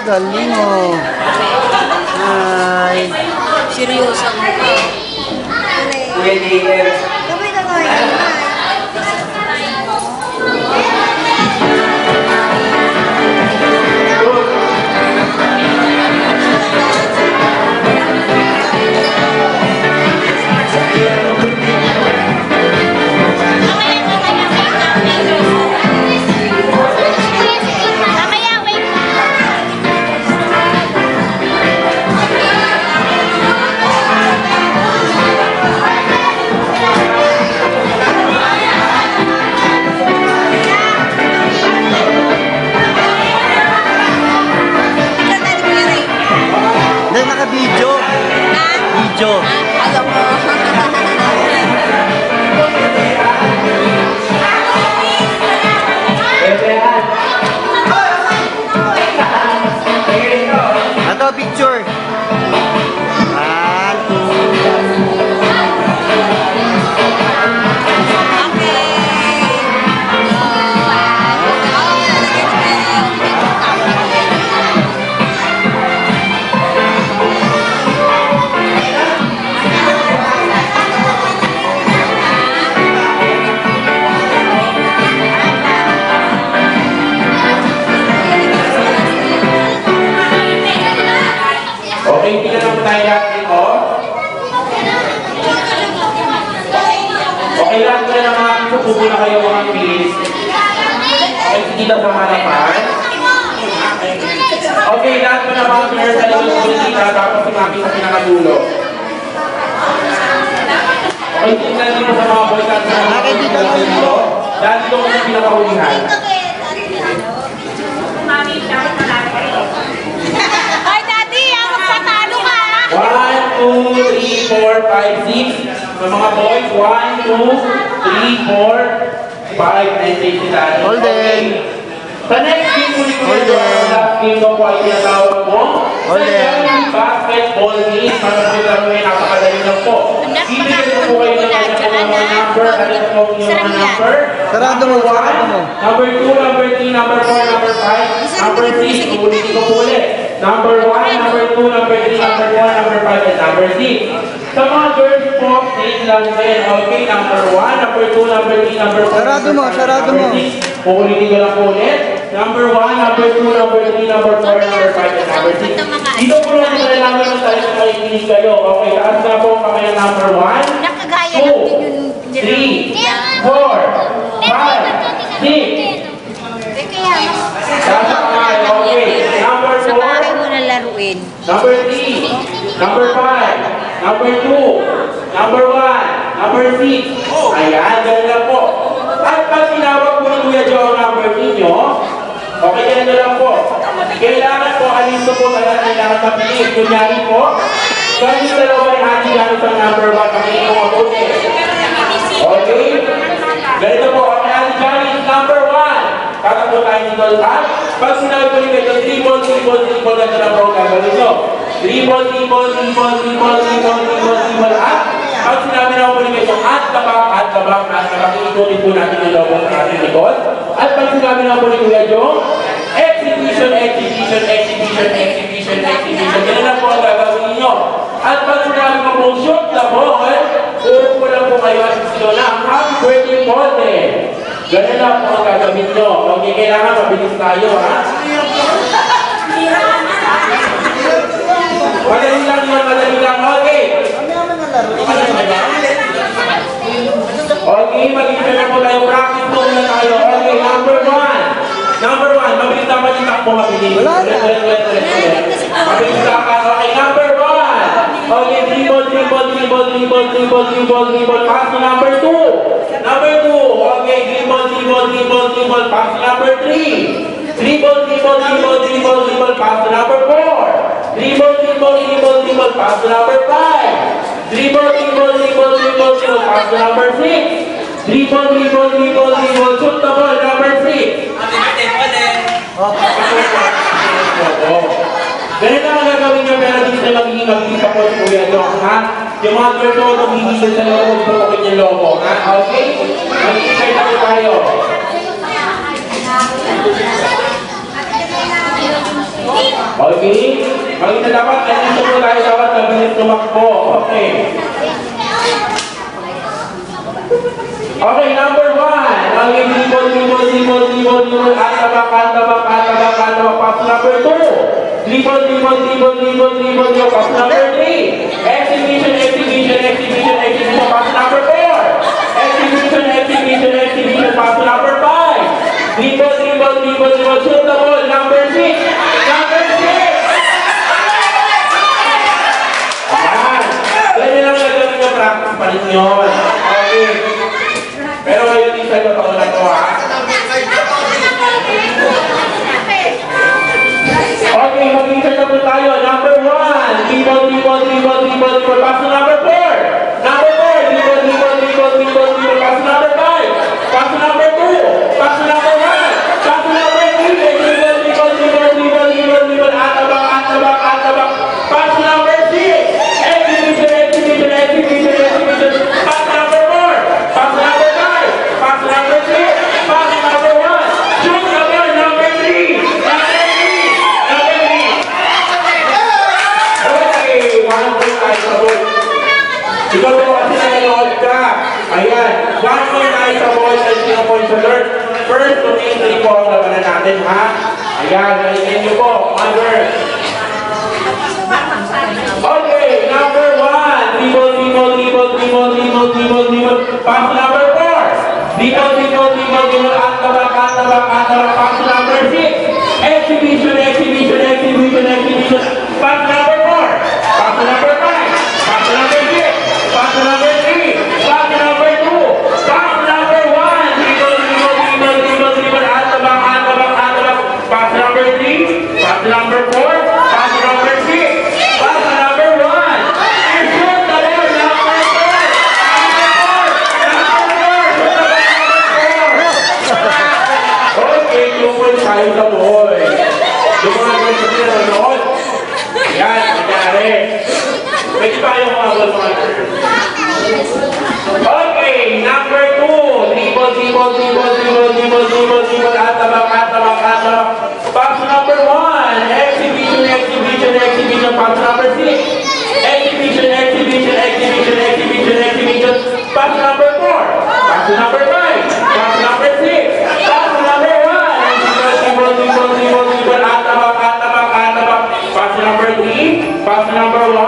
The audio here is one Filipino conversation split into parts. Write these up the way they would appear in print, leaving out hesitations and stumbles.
galing oh. Ay. Seryoso mo pa. Kamay na tayo. Naka-video. Video. Alam mo. Ato, picture. Okay, hindi na lang tayo lahat dito. Okay, lahat ko na mga pupupo na kayo mga please. Okay, hindi na sa harapan. Okay, lahat ko na mga players sa likod ko dito, tapos si Maki sa pinakadulo. Okay, tingnan dito sa mga boys at sa mga dito. Dahil dito ko sa pinakahulihan. Ay, Daddy, magpatalo ka. 1, 2, 3, 4, 5, 6. Sa mga boys, 1, 2, 3, 4, 5, and 6 sila. Holden. Sa next game, ulit ko ito. Last game ko po ay tinatawag mo. Holden. Basketball game. Para po ito ay napakadali lang po. Ibigay ko po kayo ng kanyang mga number. Alam mo yung mga number. Sarado mo, sarado mo. Number 2, number 3, number 4, number 5, number 6. Ulitin ko po ulit. Number 1, number 2, number 3, number 4, number 5, and number 6. Sa mga girls po, same lang din. Okay, number 1, number 2, number 3, number 4, Sarado mo, sarado mo. Ulitin ko lang po ulit. Number 1, number 2, number 3, number 4, number 5, and number 6. Dito po lang nila namin yung tayo na makikinig kayo. Okay, taas na po kami ng number 1, Nakagaya 2, lang din yung 3, 4, 5, 6. Kaya, Taas na kami. Okay, number 4. samahin mo na laruin. Number 3, number 5, number 2, number 1, number 6. Ayan, ganun lang po. At pag tinawag po ni Kuya Joe ang number ninyo, okay, ganun lang po. Kailangan po, alisto po talaga kailangan mapili. Kunyari po, kami dalawa ay hati gamit ang number 1, pakingin mo mabuti. Okay? Ganito po, ang hati gamit number 1. Tatakbo tayo ni Dolphin. Pag sinabi ko ni Medyo, dribble, ganda na po ang gagawin nyo. Dribble, at pag sinabi na po ni Medyo, at tabak, itutunin po natin yung lobo sa ating likod. At pag sinabi na po ni Kuya Jong, exhibition. Ganun lang po ang gagawin nyo. At pag sinabi ko po, shoot the ball, urong po lang po kayo at silo na, happy birthday Molden. Ganun lang po ang gagawin nyo. Okay, kailangan mabilis tayo, ha? Madali lang yun, madali lang. Okay. Okay, mag-isa na po tayo. Practice po na tayo. Okay, number 1. Number 1, mabilis na takbo, mabilis. Mabilis na ka. Okay, number 1. Okay, dribble. Pass to number 2. Number 2. Okay, dribble. Pass to number 3. Dribble. Pass to number 4. Dribble. Pass to number 5. Dribble. Pass to number 6. Dribble. Shoot the ball, number 6. Ganun lang ang gagawin nyo, pero hindi sila magiging magkita po si Kuya Jong, ha? Yung mga girl ko, magiging sa loob, pupukit yung lobo, ha? Okay? Mag-i-try na po tayo. Dito! Okay? Maganda dapat, kaya ito po tayo dapat mabilis tumakbo. Okay. Okay, number 1. Okay, dribble, antabak, pass number 2. Dribble, pass number 3. Exhibition, pass number 4. Exhibition, pass number 5. Dribble, shoot the ball, number 6. Number 6. Ayan. Ganyan lang nagawin yung practice pa rin yun. Okay. Pero ngayon din sa totoo na ito, ha? Okay, mag-insert na po tayo. Number 1, dribble, pass to number 4. Number 4, dribble, pass to number 5. Pass to number 2. Pass to number 1. Pass to number 3. Dribble, antabak. Pass to number 6. Exhibition. Pass to number 4. Pass to number 5. Pass to number 6. Pass to number 1. Shoot the ball, number 3. Ikaw po kasi nanonood ka. Ayan. 1 point tayo sa boys at 0 points sa girls. First to 3 po ang labanan natin, ha? Ayan. Nalingin niyo po. Mother. Okay. Number 1. Dribble. Pass to number 4. Dribble. Antabak. Pass to number 6. Exhibition. Pass to number 4. Pass to number 5. Pass to number 6. Pass to number 3. Pass to number 2. Pass to number 1. Dribble. Antabak. Pass to number 3. Pass to number 4. Pass to number 6. Pass to number 1. And shoot the ball, number 4. Okay, 2 points tayo sa boy. Yung mga girls na nanonood. Yan, nangyari. Pwede ba yung mga girls mga girls? Okay, number 2. Dribble. Antabak. Pass to number 1. Exhibition. Pass to number 6. Exhibition. Pass to number 4. Pass to number 5. Pass to number 6. Pass to number 1. Dribble. Antabak. Pass to number 3. Pass to number 1.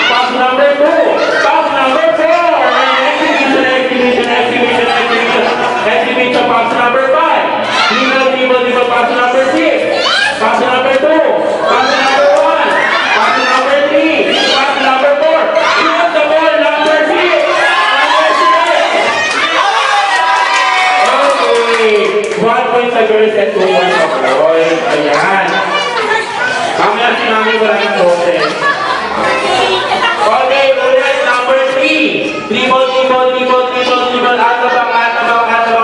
Pass to number 2. Pass to number 4. Exhibition. Pass to number 5. Dribble. Pass to number 6. Pass to number 2. Pass to number 1. Pass to number 3. Pass to number 4. Shoot the ball, number 6. Okay. 1 point sa girls and 2 points sa boys. Ayan. Mamaya si Mami wala ng dote. Okay, ulit, number 3. Dribble. Antabak.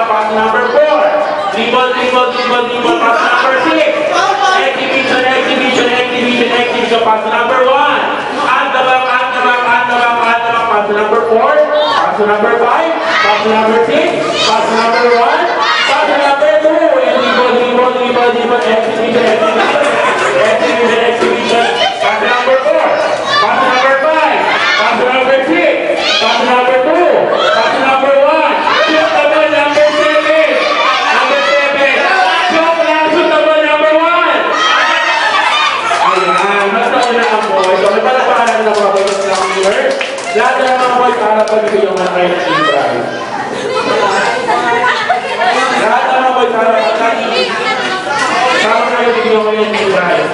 Pass to number 4. Dribble. Pass to number 6. Exhibition. Pass to number 1. Antabak. Pass to number 4. Pass to number 5. Pass to number 6. Pass to number 1. Pass to number 2. Dribble. Exhibition. Pass to number 4. Pass to number 5. Pass to number 6. Pass to number 2. Pass to number 1. Shoot the ball, number 7. Shoot the ball, number 1. Ayan, basta una ang boy. So, may palapahanan na mga boy ng number. Lahat ng mga boy para pagbigyan ng kayo ng team prize. Lahat ng mga boy para pagbigyan ng team prize.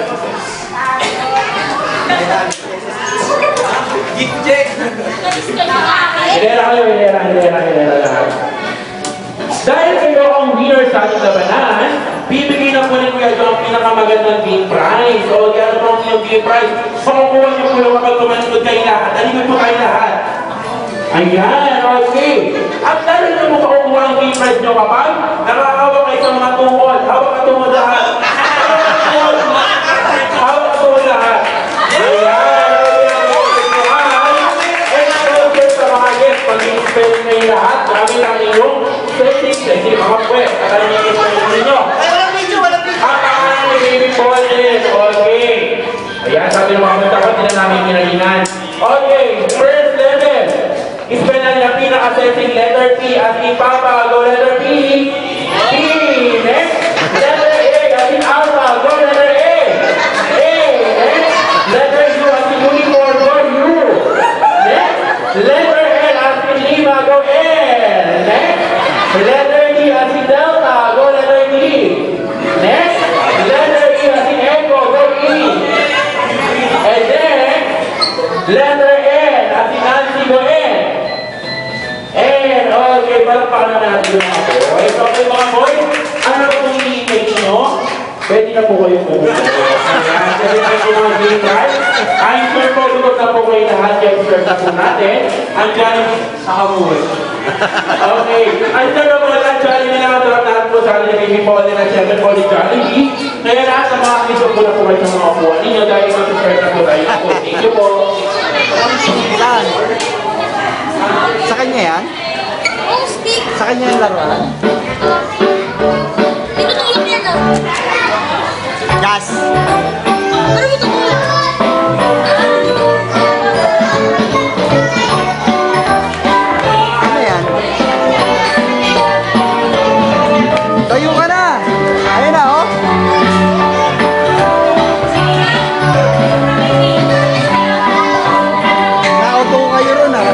Hilera lahat. Dahil kayo ang winner sa ating labanan, bibigyan na po rin kayo ang pinakamagandang team prize. So, yan po ang inyong team prize. Makukuha niyo po yung kapag tumanod kayo lahat. Alimod po kayo lahat. Ayan, okay. At dahil niyo mo makukuha ang team prize niyo kapag nakakawak kayo sa mga tungkol. Hawak ka tungkol lahat. Hawak ka tungkol lahat. Ayan. Pag-i-spell na yung lahat, marami lang inyong setting, hindi mga pwede, kakalang yung spell ninyo. Ang pangalan ni Baby Paul is, okay. natin ang mga matakot na namin kinalingan. Okay, first letter. Ispelan niya pinaka-setting letter P as in Papa. Go letter P. P. Next. Letter A as in Alpha. Go letter A. A. Next. Letter U as in unicorn. Go U. Next. Letter L as in Lima. Go L. Next. Letter D as in Delta. Go letter D. Next. Letter E as in Echo. Go E. And then, letter N as in Nancy. Go N. And, okay, palakpakan na natin yung mga boys. Okay, mga boys, ano na kung i-take nyo? Pwede na po kayo pumunta. Ayan, pwede na po mga game guys. I'm sure po, tutok na po kayo lahat. Kaya start na po natin. Andyan sa kamuhay. Okay, andyan na po lahat. Jollibee na naman natin po sa akin na baby po. At siyempre po ni Jollibee. Kaya lahat sa mga kisok po na po kayo sa mga upuan ninyo. Dahil mag-start na po tayo. Thank you po. Saan? Sa kanya yan? Oh, stick. Sa kanya yung laruan? Tinutulak niya na. Gas! Ano mo tutulak? Ano yan? Tayo ka na! Ayun na, oh! Nakaupo kayo ron, ah!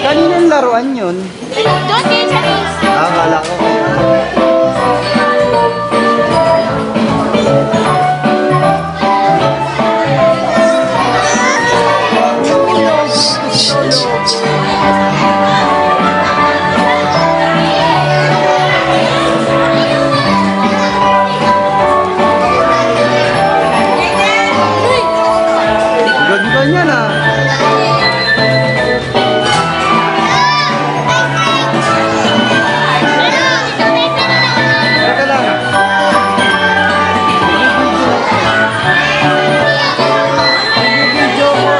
Kaninong laruan yun? Don't get Chinese. Akala ko. Ganda niya na. Teka lang. Video ko.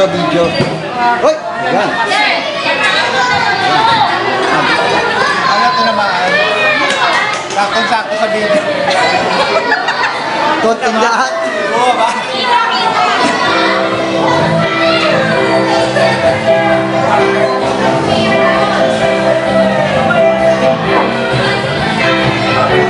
Video. Hoy! Yan. Alam ko naman, sakto sa video. Tot in lahat. Oo ba? Bakit?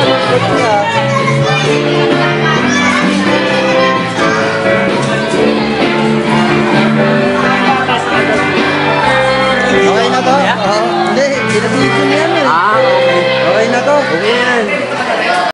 Ba't malungkot ka?